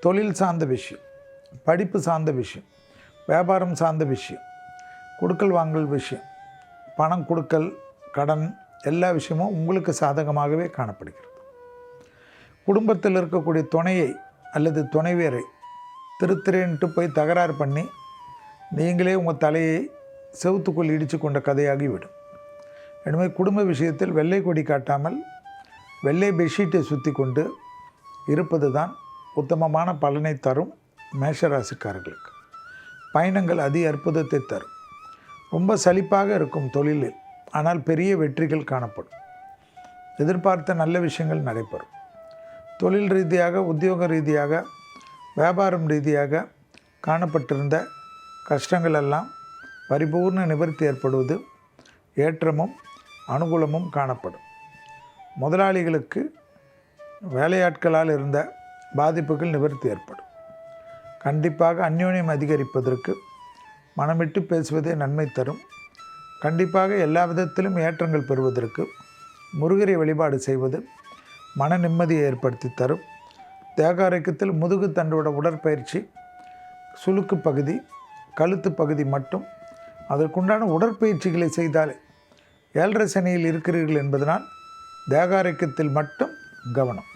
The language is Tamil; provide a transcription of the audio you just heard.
தொழில் சார்ந்த விஷயம், படிப்பு சார்ந்த விஷயம், வியாபாரம் சார்ந்த விஷயம், கொடுக்கல் வாங்கல் விஷயம், பணம் கொடுக்கல், கடன், எல்லா விஷயமும் உங்களுக்கு சாதகமாகவே காணப்படுகிறது. குடும்பத்தில் இருக்கக்கூடிய துணையை அல்லது துணைவியரை திருத்திரேன்ட்டு போய் தகராறு பண்ணி நீங்களே உங்கள் தலையை செவுத்துக்குள் இடித்து கொண்ட கதையாகிவிடும். எனவே குடும்ப விஷயத்தில் வெள்ளை கொடி காட்டாமல் வெள்ளை பெட்ஷீட்டை சுற்றி கொண்டு இருப்பது தான் உத்தமமான பலனை தரும். மேஷராசிக்காரர்களுக்கு பயணங்கள் அற்புதத்தை தரும். ரொம்ப சலிப்பாக இருக்கும் தொழிலில், ஆனால் பெரிய வெற்றிகள் காணப்படும். எதிர்பார்த்த நல்ல விஷயங்கள் நடைபெறும். தொழில் ரீதியாக, உத்தியோக ரீதியாக, வியாபாரம் ரீதியாக காணப்பட்டிருந்த கஷ்டங்கள் எல்லாம் பரிபூர்ண நிவர்த்தி ஏற்படுவது, ஏற்றமும் அனுகூலமும் காணப்படும். முதலாளிகளுக்கு வேலையாட்களால் இருந்த பாதிப்புகள் நிவர்த்தி ஏற்படும். கண்டிப்பாக அந்யோன்யம் அதிகரிப்பதற்கு மனமிட்டு பேசுவதே நன்மை தரும். கண்டிப்பாக எல்லா விதத்திலும் ஏற்றங்கள் பெறுவதற்கு முருகரை வழிபாடு செய்வது மன நிம்மதியை ஏற்படுத்தி தரும். தேக ஆரோக்கியத்தில் முதுகு தண்டோட உடற்பயிற்சி, சுளுக்கு பகுதி, கழுத்து பகுதி மட்டும் அதற்குண்டான உடற்பயிற்சிகளை செய்தாலே, 7.5 சனியில் இருக்கிறீர்கள் என்பதனால் தேக ஆரோக்கியத்தில் மட்டும் கவனம்.